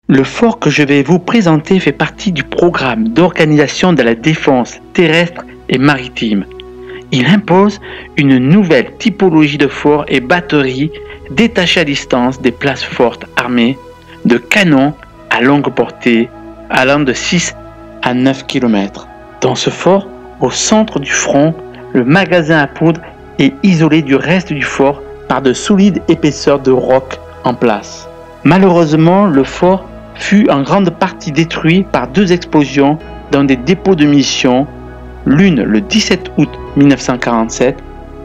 Le fort que je vais vous présenter fait partie du programme d'organisation de la défense terrestre et maritime. Il impose une nouvelle typologie de forts et batteries détachées à distance des places fortes armées de canons à longue portée allant de 6 à 9 km. Dans ce fort, au centre du front, le magasin à poudre est isolé du reste du fort par de solides épaisseurs de roc en place. Malheureusement, le fort fut en grande partie détruit par deux explosions dans des dépôts de munitions, l'une le 17 août 1947,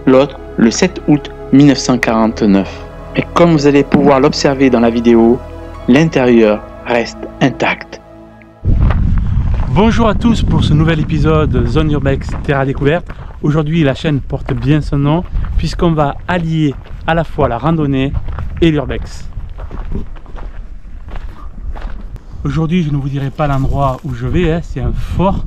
l'autre le 7 août 1949. Et comme vous allez pouvoir l'observer dans la vidéo, l'intérieur reste intact. Bonjour à tous pour ce nouvel épisode de Zone Urbex Terre à Découverte. Aujourd'hui la chaîne porte bien son nom puisqu'on va allier à la fois la randonnée et l'urbex. Aujourd'hui je ne vous dirai pas l'endroit où je vais, c'est un fort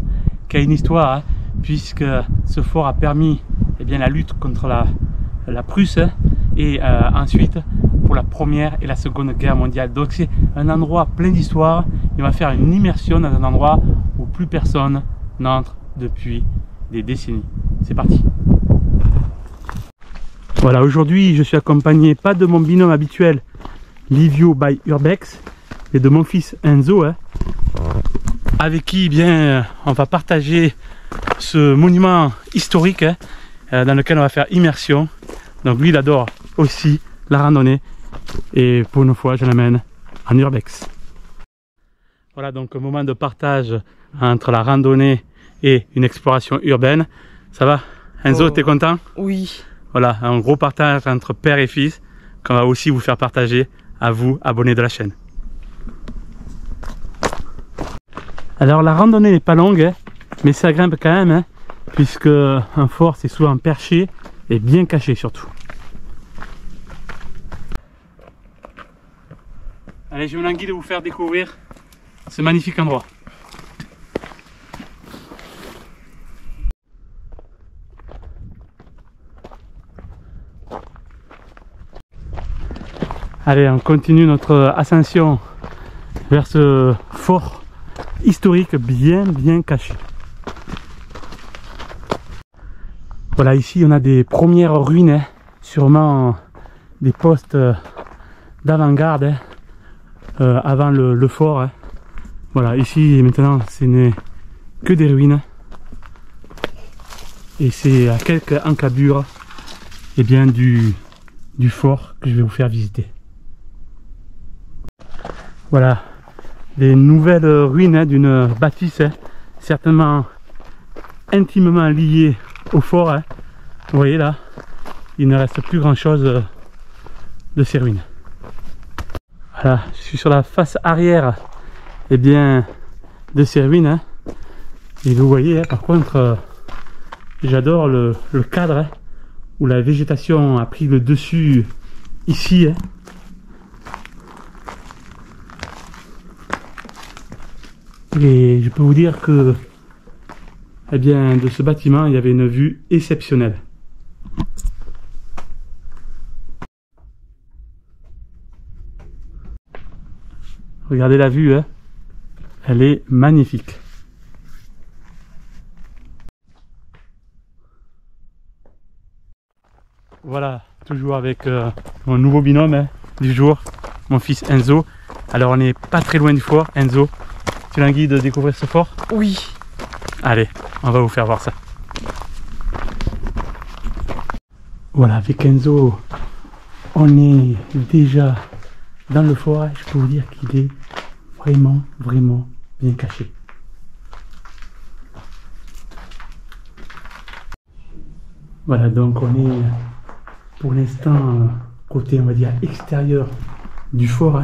qui a une histoire, puisque ce fort a permis la lutte contre la Prusse et ensuite pour la première et la seconde guerre mondiale. Donc c'est un endroit plein d'histoire et on va faire une immersion dans un endroit où plus personne n'entre depuis des décennies. C'est parti. Voilà, aujourd'hui je suis accompagné pas de mon binôme habituel Livio by Urbex, mais de mon fils Enzo, avec qui on va partager ce monument historique dans lequel on va faire immersion. Donc lui il adore aussi la randonnée et pour une fois je l'amène en urbex. Voilà, donc un moment de partage entre la randonnée et une exploration urbaine. Ça va Enzo, t'es content? Oui. Voilà, un gros partage entre père et fils qu'on va aussi vous faire partager à vous, abonnés de la chaîne. Alors la randonnée n'est pas longue, mais ça grimpe quand même, puisque un fort c'est souvent perché et bien caché surtout. Allez, je me languis de vous faire découvrir ce magnifique endroit. Allez, on continue notre ascension vers ce fort historique bien caché. Voilà, ici on a des premières ruines, sûrement des postes d'avant-garde avant le fort. Voilà, ici maintenant ce n'est que des ruines et c'est à quelques encablures du fort que je vais vous faire visiter. Voilà, des nouvelles ruines d'une bâtisse certainement intimement liée au fort. Vous voyez là, il ne reste plus grand chose de ces ruines. Voilà, je suis sur la face arrière de ces ruines. Et vous voyez par contre, j'adore le cadre où la végétation a pris le dessus ici. Et je peux vous dire que de ce bâtiment il y avait une vue exceptionnelle. Regardez la vue, elle est magnifique. Voilà, toujours avec mon nouveau binôme du jour, mon fils Enzo. Alors on n'est pas très loin du fort. Enzo, tu languis de découvrir ce fort? Oui. Allez, on va vous faire voir ça. Voilà, avec Enzo, on est déjà dans le fort. Je peux vous dire qu'il est vraiment bien caché. Voilà, donc on est pour l'instant côté, on va dire, extérieur du fort.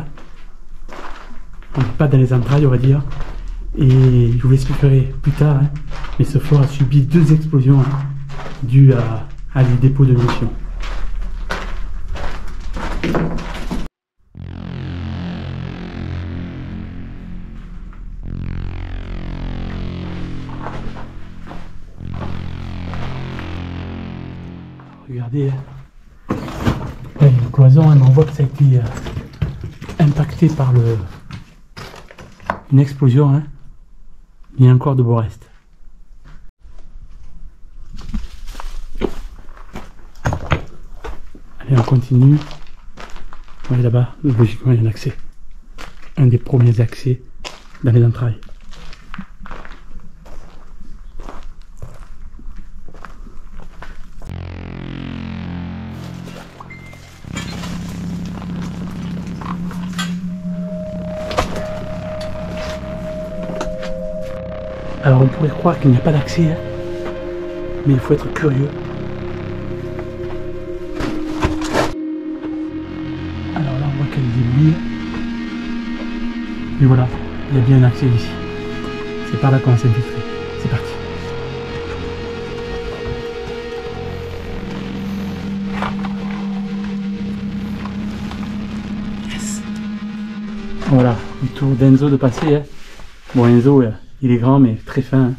On n'est pas dans les entrailles, on va dire. Et je vous l'expliquerai plus tard, mais ce fort a subi deux explosions dues à des dépôts de munitions. Regardez, il y a une cloison, on voit que ça a été impacté par une explosion, hein. Il y a encore de beaux restes. Allez, on continue. Oui, là-bas, logiquement, il y a un accès. Un des premiers accès dans les entrailles. Alors on pourrait croire qu'il n'y a pas d'accès, hein, mais il faut être curieux. Alors là on voit qu'il y a des bouilles. Mais voilà, il y a bien un accès ici. C'est par là qu'on va s'infiltrer. C'est parti. Yes. Voilà, le tour d'Enzo de passer. Hein. Bon, Enzo, il est grand mais très fin.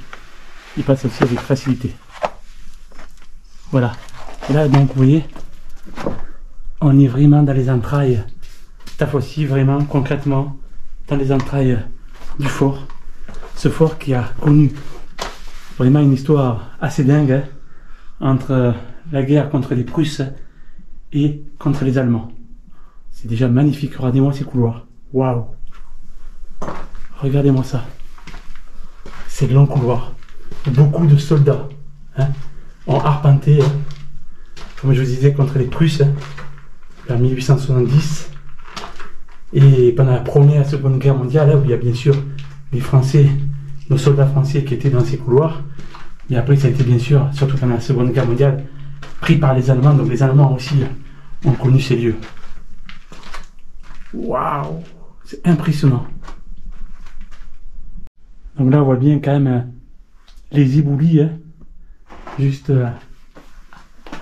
Il passe aussi avec facilité. Voilà. Et là, donc, vous voyez, on est vraiment dans les entrailles. Cette fois-ci, vraiment, concrètement, dans les entrailles du fort. Ce fort qui a connu vraiment une histoire assez dingue, hein, entre la guerre contre les Prusses et contre les Allemands. C'est déjà magnifique. Regardez-moi ces couloirs. Waouh! Regardez-moi ça. C'est de longs couloirs. Beaucoup de soldats, hein, ont arpenté, hein, comme je vous disais, contre les Prusses, hein, vers 1870. Et pendant la première et la seconde guerre mondiale, hein, où il y a bien sûr les Français, nos soldats français qui étaient dans ces couloirs. Et après, ça a été bien sûr, surtout pendant la seconde guerre mondiale, pris par les Allemands. Donc les Allemands aussi ont connu ces lieux. Waouh! C'est impressionnant. Donc là, on voit bien quand même les éboulis, hein, juste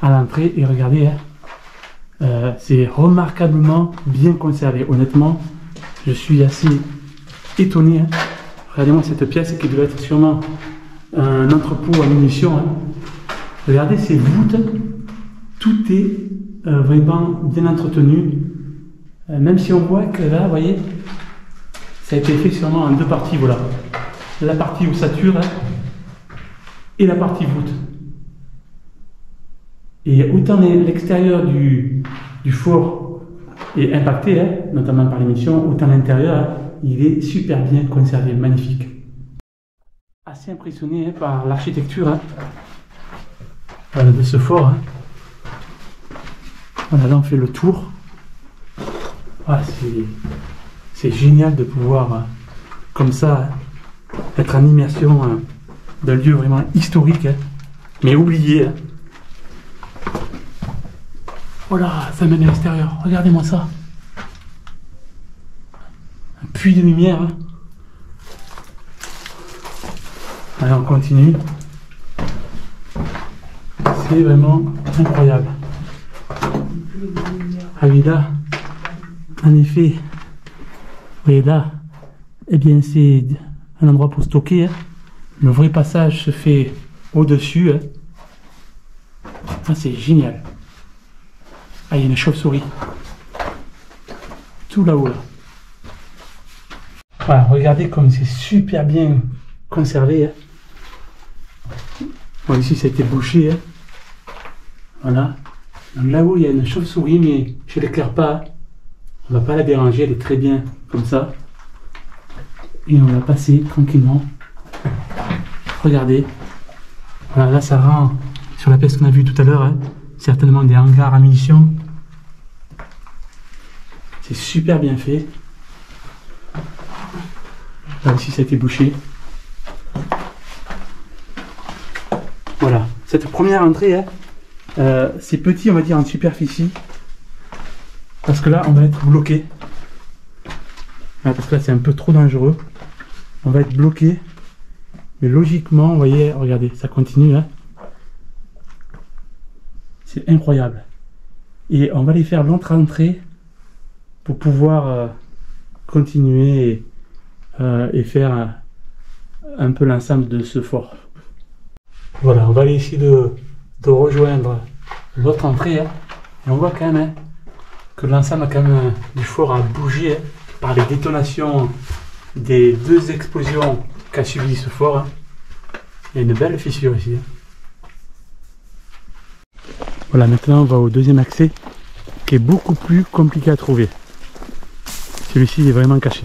à l'entrée. Et regardez, hein, c'est remarquablement bien conservé. Honnêtement, je suis assez étonné. Hein. Regardez-moi cette pièce qui doit être sûrement un entrepôt à munitions. Hein. Regardez ces voûtes, tout est vraiment bien entretenu. Même si on voit que là, vous voyez, ça a été fait sûrement en deux parties, voilà. La partie ossature, hein, et la partie voûte. Et autant l'extérieur du fort est impacté, hein, notamment par l'émission, autant l'intérieur, hein, il est super bien conservé, magnifique. Assez impressionné, hein, par l'architecture, hein, de ce fort. Hein. Voilà, là on fait le tour. Ah, c'est génial de pouvoir, comme ça, être en immersion d'un lieu vraiment historique, hein, mais oublié. Hein. Voilà, ça mène à l'extérieur. Regardez-moi ça. Un puits de lumière. Hein. Allez, on continue. C'est vraiment incroyable. Ah oui, là, en effet, vous voyez là, eh bien c'est un endroit pour stocker. Hein. Le vrai passage se fait au-dessus. Hein. Ah, c'est génial. Ah, il y a une chauve-souris. Tout là-haut, là. Voilà, regardez comme c'est super bien conservé. Hein. Bon, ici, ça a été bouché. Hein. Voilà. Là-haut, il y a une chauve-souris, mais je ne l'éclaire pas. On ne va pas la déranger, elle est très bien comme ça. Et on va passer tranquillement. Regardez. Voilà, là, ça rend sur la pièce qu'on a vue tout à l'heure, hein, certainement des hangars à munitions. C'est super bien fait. Là aussi, ça a été bouché. Voilà. Cette première entrée, hein, c'est petit, on va dire, en superficie. Parce que là, on va être bloqué. Voilà, parce que là, c'est un peu trop dangereux. On va être bloqué. Mais logiquement, vous voyez, regardez, ça continue. Hein. C'est incroyable. Et on va aller faire l'autre entrée pour pouvoir continuer et faire un peu l'ensemble de ce fort. Voilà, on va aller essayer de rejoindre l'autre entrée. Hein. Et on voit quand même, hein, que l'ensemble quand même du fort a bougé, hein, par les détonations des 2 explosions qu'a subi ce fort. Hein. Il y a une belle fissure ici. Hein. Voilà, maintenant on va au deuxième accès qui est beaucoup plus compliqué à trouver. Celui-ci est vraiment caché.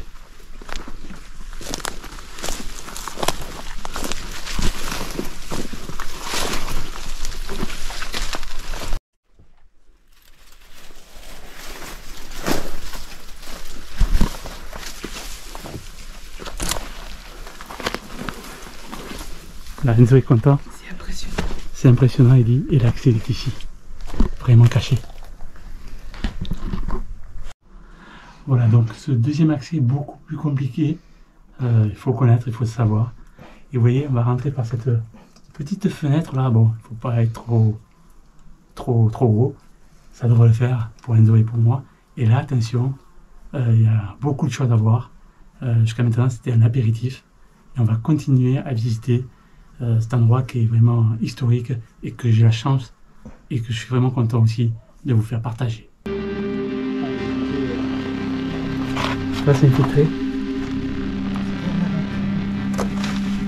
Là, Enzo est content. C'est impressionnant. C'est impressionnant, il dit. Et l'accès est ici. Vraiment caché. Voilà, donc ce deuxième accès est beaucoup plus compliqué. Il faut connaître, il faut savoir. Et vous voyez, on va rentrer par cette petite fenêtre là. Bon, il ne faut pas être trop gros. Ça devrait le faire pour Enzo et pour moi. Et là, attention, il y a beaucoup de choses à voir. Jusqu'à maintenant, c'était un apéritif. Et on va continuer à visiter cet endroit qui est vraiment historique et que j'ai la chance et que je suis vraiment content aussi de vous faire partager. Là, c'est infiltré.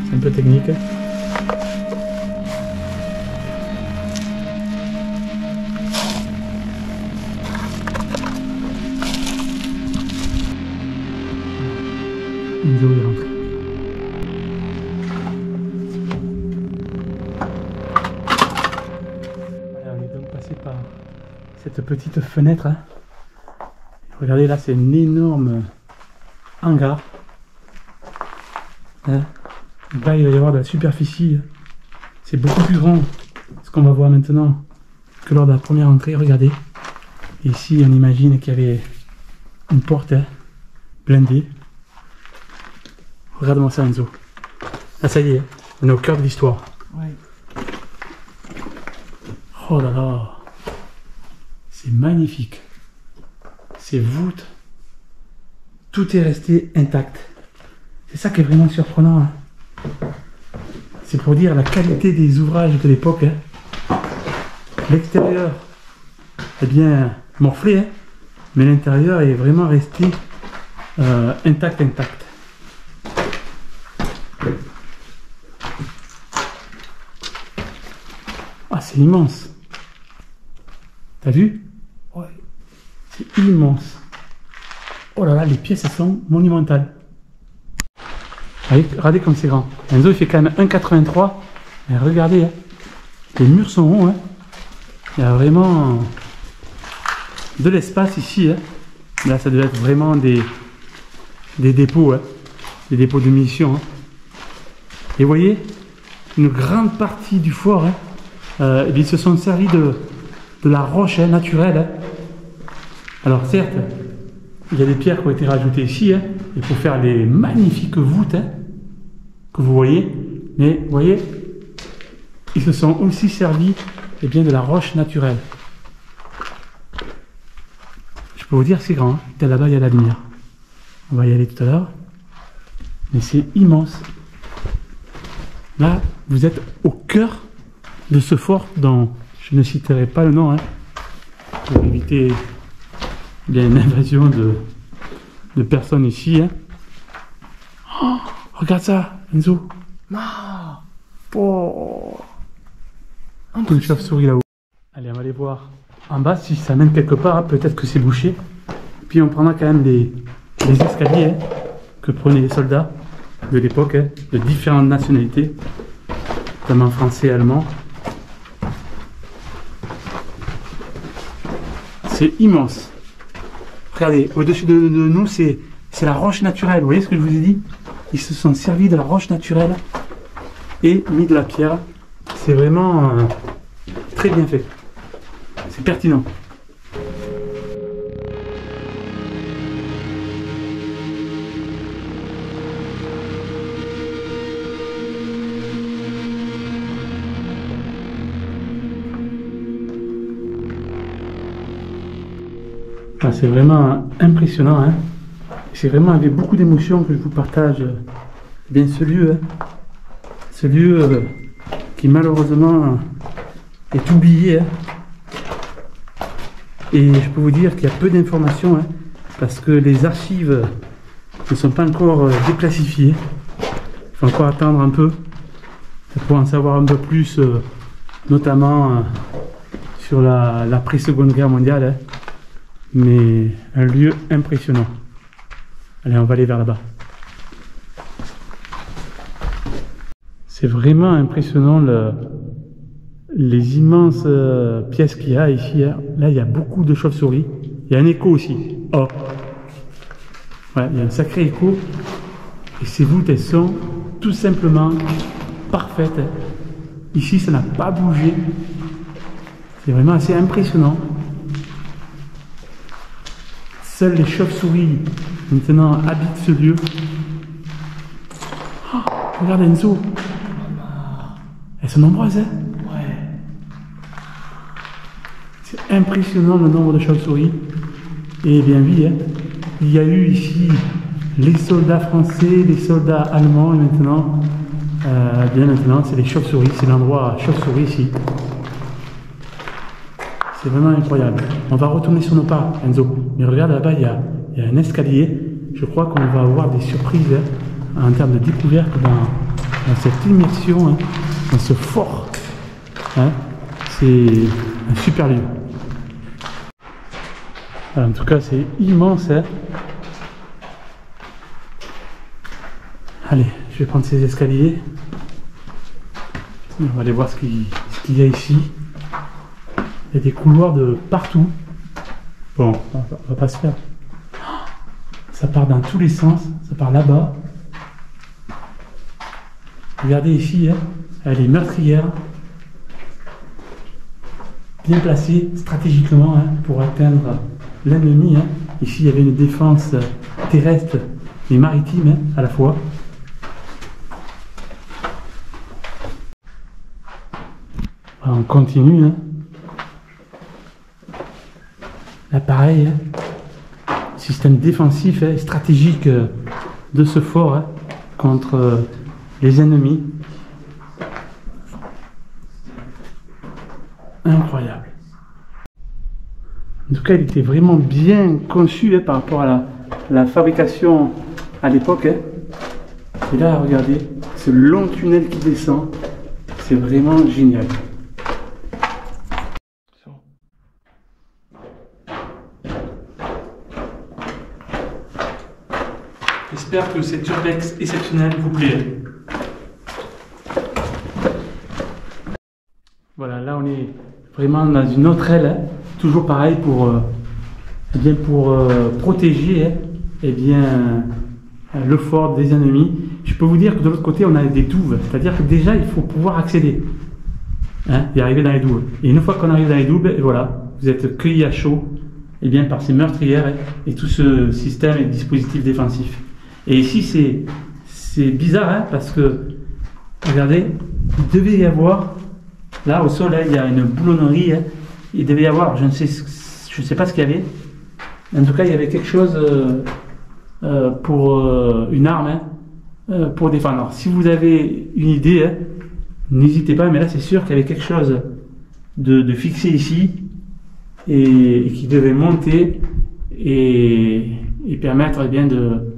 C'est un peu technique. Enzo est rentré. Voilà, on est donc passé par cette petite fenêtre. Hein. Regardez là, c'est un énorme hangar. Hein. Là, il va y avoir de la superficie. C'est beaucoup plus grand ce qu'on va voir maintenant que lors de la première entrée. Regardez. Ici, on imagine qu'il y avait une porte blindée. Regarde-moi ça, Enzo. Ah, ça y est, on est au cœur de l'histoire. Ouais. Oh là là. C'est magnifique. Ces voûtes. Tout est resté intact. C'est ça qui est vraiment surprenant. Hein. C'est pour dire la qualité des ouvrages de l'époque. Hein. L'extérieur est bien morflé, hein, mais l'intérieur est vraiment resté intact. Ah, c'est immense. T'as vu? Ouais. C'est immense. Oh là là, les pièces sont monumentales. Regardez comme c'est grand. Enzo il fait quand même 1,83. Mais regardez, hein. Les murs sont ronds. Hein. Il y a vraiment de l'espace ici. Hein. Là, ça doit être vraiment des dépôts. Hein. Des dépôts de munitions. Hein. Et vous voyez, une grande partie du fort, hein, ils se sont servis de la roche hein, naturelle. Hein. Alors certes, il y a des pierres qui ont été rajoutées ici, hein, et pour faire les magnifiques voûtes hein, que vous voyez. Mais vous voyez, ils se sont aussi servis eh bien, de la roche naturelle. Je peux vous dire que c'est grand. Hein. Là-bas, il y a la lumière. On va y aller tout à l'heure. Mais c'est immense. Là, vous êtes au cœur de ce fort dont je ne citerai pas le nom, hein, pour éviter bien une invasion de personnes ici. Hein. Oh, regarde ça, Enzo. Oh. Une chauve-souris là-haut. Allez, on va aller voir en bas si ça mène quelque part. Hein. Peut-être que c'est bouché. Puis on prendra quand même les escaliers hein, que prenaient les soldats de l'époque, hein, de différentes nationalités, notamment français et allemand. C'est immense. Regardez, au-dessus de nous, c'est la roche naturelle. Vous voyez ce que je vous ai dit? Ils se sont servis de la roche naturelle et mis de la pierre. C'est vraiment très bien fait. C'est pertinent. Ah, c'est vraiment impressionnant. Hein. C'est vraiment avec beaucoup d'émotion que je vous partage bien ce lieu. Hein. Ce lieu qui malheureusement est oublié. Hein. Et je peux vous dire qu'il y a peu d'informations hein, parce que les archives ne sont pas encore déclassifiés. Il faut encore attendre un peu pour en savoir un peu plus, notamment sur l'après-seconde guerre mondiale. Hein. Mais un lieu impressionnant. Allez, on va aller vers là-bas. C'est vraiment impressionnant les immenses pièces qu'il y a ici. Hein. Là, il y a beaucoup de chauves-souris. Il y a un écho aussi. Oh. Ouais, il y a un sacré écho. Et ces voûtes, elles sont tout simplement parfaites. Hein. Ici, ça n'a pas bougé. C'est vraiment assez impressionnant. Seules les chauves-souris maintenant habitent ce lieu. Oh, regarde Enzo. Elles sont nombreuses, hein? Ouais. C'est impressionnant le nombre de chauves-souris. Et bien oui, hein, il y a eu ici les soldats français, les soldats allemands, et maintenant, bien maintenant, c'est les chauves-souris. C'est l'endroit chauves-souris ici. C'est vraiment incroyable. On va retourner sur nos pas, Enzo. Mais regarde là-bas, il y a un escalier. Je crois qu'on va avoir des surprises hein, en termes de découverte dans cette immersion, hein, dans ce fort. Hein. C'est un super lieu. Alors, en tout cas, c'est immense. Hein. Allez, je vais prendre ces escaliers. On va aller voir ce qu'il y a ici. Il y a des couloirs de partout. Bon, on va pas se faire. Ça part dans tous les sens. Ça part là-bas. Regardez ici, hein, elle est meurtrière. Bien placée stratégiquement hein, pour atteindre l'ennemi. Hein. Ici, il y avait une défense terrestre et maritime hein, à la fois. Alors, on continue. Hein. Là, pareil, hein, système défensif et stratégique de ce fort hein, contre les ennemis. Incroyable. En tout cas, il était vraiment bien conçu hein, par rapport à la fabrication à l'époque. Hein. Et là, regardez, ce long tunnel qui descend, c'est vraiment génial. J'espère que cette urbex exceptionnelle vous plaît. Voilà, là on est vraiment dans une autre aile, hein. Toujours pareil pour protéger hein, eh bien, le fort des ennemis. Je peux vous dire que de l'autre côté on a des douves, c'est-à-dire que déjà il faut pouvoir accéder hein, et arriver dans les douves. Et une fois qu'on arrive dans les douves, et voilà, vous êtes cueillis à chaud eh bien, par ces meurtrières et tout ce système et dispositif défensif. Et ici, c'est bizarre, hein, parce que, regardez, il devait y avoir, là au sol, hein, il y a une boulonnerie, hein, il devait y avoir, je ne sais pas ce qu'il y avait, en tout cas, il y avait quelque chose pour une arme, hein, pour défendre. Alors, si vous avez une idée, hein, n'hésitez pas, mais là, c'est sûr qu'il y avait quelque chose de fixé ici, et qui devait monter, et permettre, eh bien, de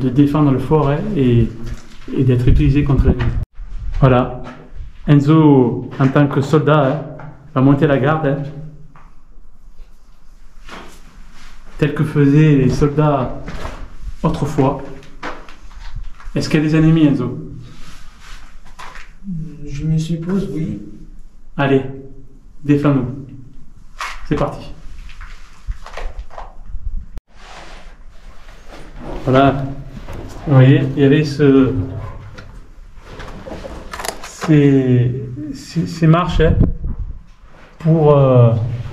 défendre le fort hein, et d'être utilisé contre l'ennemi. Voilà, Enzo en tant que soldat hein, va monter la garde hein, tel que faisaient les soldats autrefois. Est-ce qu'il y a des ennemis, Enzo? Je me suppose, oui. Allez, défends-nous. C'est parti. Voilà, vous voyez, il y avait ces marches hein, pour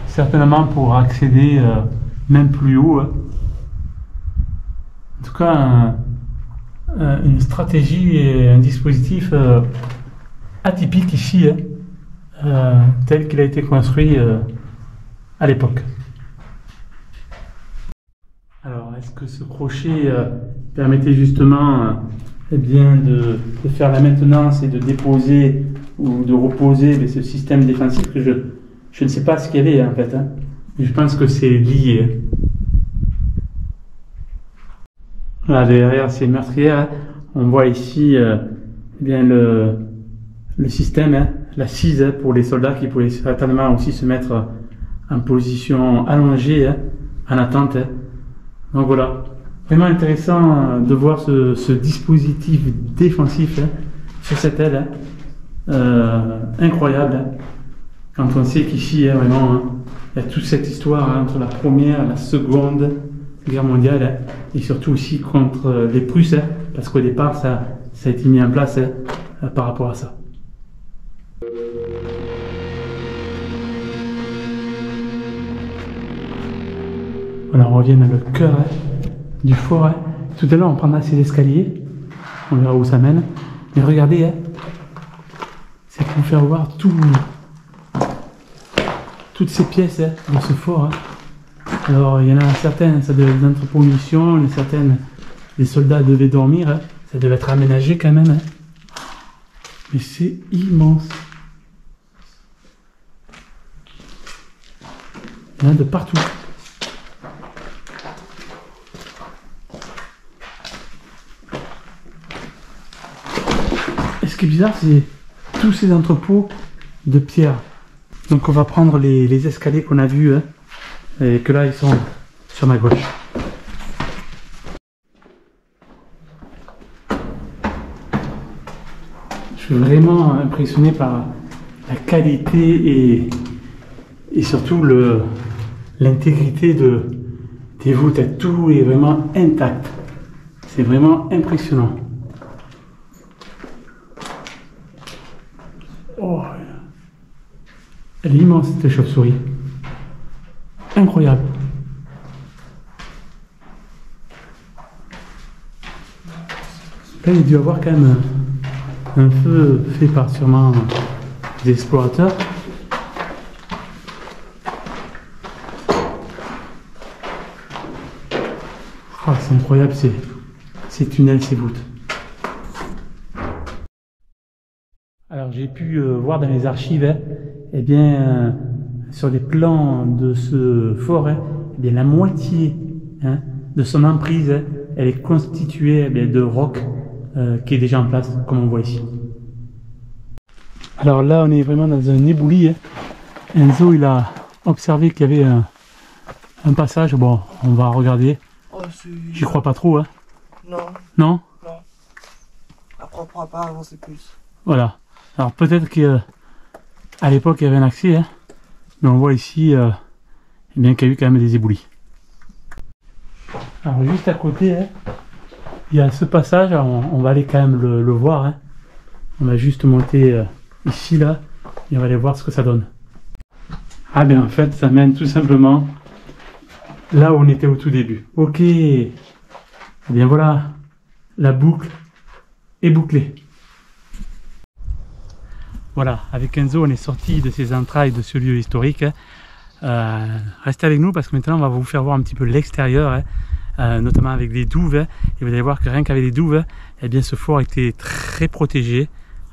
certainement pour accéder même plus haut. Hein. En tout cas, une stratégie et un dispositif atypique ici, hein, tel qu'il a été construit à l'époque. Alors, est-ce que ce crochet permettait justement eh bien, de faire la maintenance et de déposer ou de reposer ce système défensif que je ne sais pas ce qu'il y avait en fait. Hein. Mais je pense que c'est lié. Voilà, derrière ces meurtrières, hein, on voit ici eh bien le système, hein, l'assise hein, pour les soldats qui pouvaient certainement aussi se mettre en position allongée hein, en attente. Hein. Donc voilà, vraiment intéressant de voir ce dispositif défensif hein, sur cette aile. Hein. Incroyable. Hein. Quand on sait qu'ici, hein, vraiment, hein, il y a toute cette histoire hein, entre la première et la seconde guerre mondiale hein, et surtout aussi contre les Prusses, hein, parce qu'au départ, ça a été mis en place hein, par rapport à ça. Voilà, on revient dans le cœur hein, du fort. Hein. Tout à l'heure, on prendra ces escaliers. On verra où ça mène. Mais regardez, hein, c'est pour faire voir toutes ces pièces hein, de ce fort. Hein. Alors, il y en a certaines, ça devait être des entrepôts de munitions, certaines, les soldats devaient dormir. Hein. Ça devait être aménagé quand même. Hein. Mais c'est immense. Il y en a de partout. Et ce qui est bizarre, c'est tous ces entrepôts de pierre. Donc on va prendre les escaliers qu'on a vus, hein, et que là ils sont sur ma gauche. Je suis vraiment impressionné par la qualité et surtout l'intégrité des voûtes. Tout est vraiment intact. C'est vraiment impressionnant. Oh, elle est immense cette chauve-souris. Incroyable. Là, il y a dû avoir quand même un feu fait par sûrement des explorateurs. Oh, c'est incroyable ces tunnels, ces voûtes. Alors j'ai pu voir dans les archives, hein, eh bien, sur les plans de ce fort, hein, eh bien, la moitié hein, de son emprise, hein, elle est constituée eh bien, de roc qui est déjà en place, comme on voit ici. Alors là, on est vraiment dans un éboulis. Hein. Enzo, il a observé qu'il y avait un passage. Bon, on va regarder. Oh, j'y crois pas trop. Hein. Non. Non? Non. Après, on pourra pas avancer plus. Voilà. Alors peut-être qu'à l'époque, il y avait un accès. Hein. Mais on voit ici eh bien, qu'il y a eu quand même des éboulis. Alors juste à côté, hein, il y a ce passage. Alors, on va aller quand même le voir. Hein. On va juste monter ici, là. Et on va aller voir ce que ça donne. Ah bien en fait, ça mène tout simplement là où on était au tout début. Ok. Eh bien voilà, la boucle est bouclée. Voilà, avec Enzo, on est sorti de ces entrailles de ce lieu historique. Restez avec nous parce que maintenant on va vous faire voir un petit peu l'extérieur, hein, notamment avec les douves. Hein, et vous allez voir que rien qu'avec les douves, eh bien ce fort était très protégé.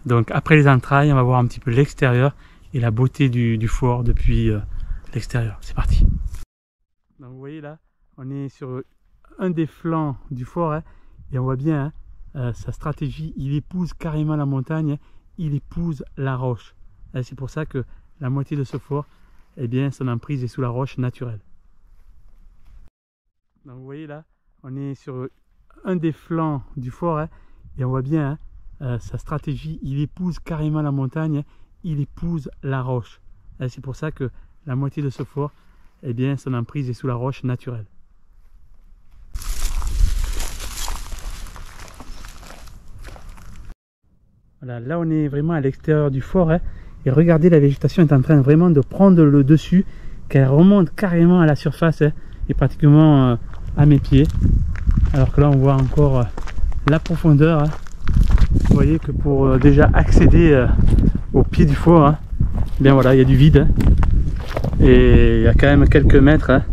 Donc après les entrailles, on va voir un petit peu l'extérieur et la beauté du fort depuis l'extérieur. C'est parti. Donc vous voyez là, on est sur un des flancs du fort, hein, et on voit bien hein, sa stratégie. Il épouse carrément la montagne. Hein, il épouse la roche. C'est pour ça que la moitié de ce fort, eh bien, son emprise est sous la roche naturelle. Donc vous voyez là, on est sur un des flancs du fort, hein, et on voit bien hein, sa stratégie. Il épouse carrément la montagne, hein, il épouse la roche. C'est pour ça que la moitié de ce fort, eh bien, son emprise est sous la roche naturelle. Voilà, là on est vraiment à l'extérieur du fort, hein, et regardez, la végétation est en train vraiment de prendre le dessus, qu'elle remonte carrément à la surface, hein, et pratiquement à mes pieds, alors que là on voit encore la profondeur. Hein. Vous voyez que pour déjà accéder au pied du fort, hein, bien voilà, il y a du vide, hein, et il y a quand même quelques mètres. Hein.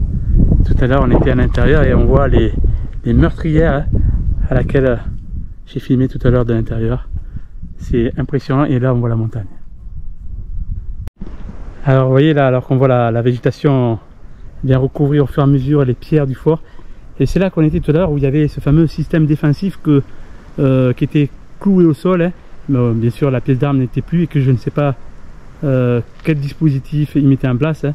Tout à l'heure on était à l'intérieur et on voit les meurtrières hein, à laquelle j'ai filmé tout à l'heure de l'intérieur. C'est impressionnant, et là on voit la montagne. Alors vous voyez là, alors qu'on voit la végétation bien recouvrir au fur et à mesure les pierres du fort, Et c'est là qu'on était tout à l'heure, où il y avait ce fameux système défensif qui était cloué au sol, hein. Mais, bien sûr la pièce d'arme n'était plus, et que je ne sais pas quel dispositif ils mettaient en place, hein.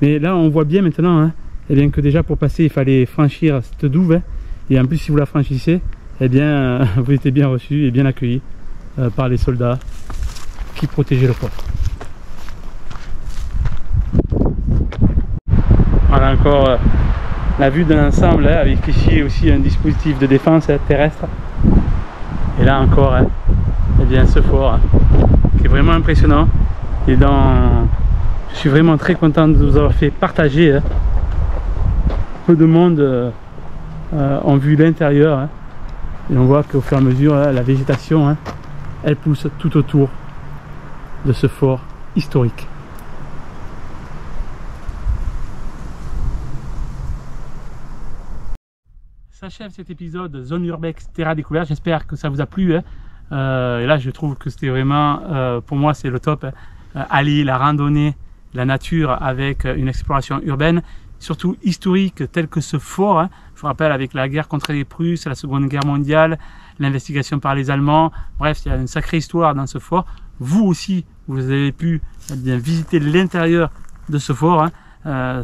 Mais là on voit bien maintenant, hein, eh bien, que déjà pour passer il fallait franchir cette douve, hein. Et en plus si vous la franchissez, eh bien vous étiez bien reçu et bien accueilli par les soldats qui protégeaient le fort. Voilà encore la vue d'un ensemble, hein, avec ici aussi un dispositif de défense, hein, terrestre. Et là encore, hein, eh bien ce fort, hein, qui est vraiment impressionnant. Et je suis vraiment très content de vous avoir fait partager, hein. Peu de monde ont vu l'intérieur, hein. Et on voit qu'au fur et à mesure, hein, la végétation, hein, elle pousse tout autour de ce fort historique. S'achève cet épisode Zone Urbex Terra Découverte. J'espère que ça vous a plu, hein. Et là je trouve que c'était vraiment, pour moi c'est le top, hein. Allier la randonnée, la nature avec une exploration urbaine, surtout historique, tel que ce fort, hein. Je vous rappelle, avec la guerre contre les Prusses, la Seconde Guerre mondiale, l'investigation par les Allemands, bref, il y a une sacrée histoire dans ce fort. Vous aussi, vous avez pu bien visiter l'intérieur de ce fort, hein.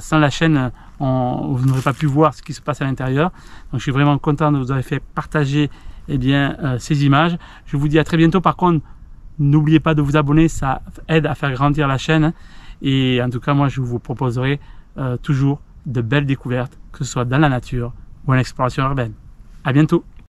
Sans la chaîne, vous n'aurez pas pu voir ce qui se passe à l'intérieur. Donc je suis vraiment content de vous avoir fait partager, eh bien, ces images. Je vous dis à très bientôt. Par contre, n'oubliez pas de vous abonner, ça aide à faire grandir la chaîne, hein. Et en tout cas, moi je vous proposerai toujours de belles découvertes, que ce soit dans la nature ou en exploration urbaine. À bientôt.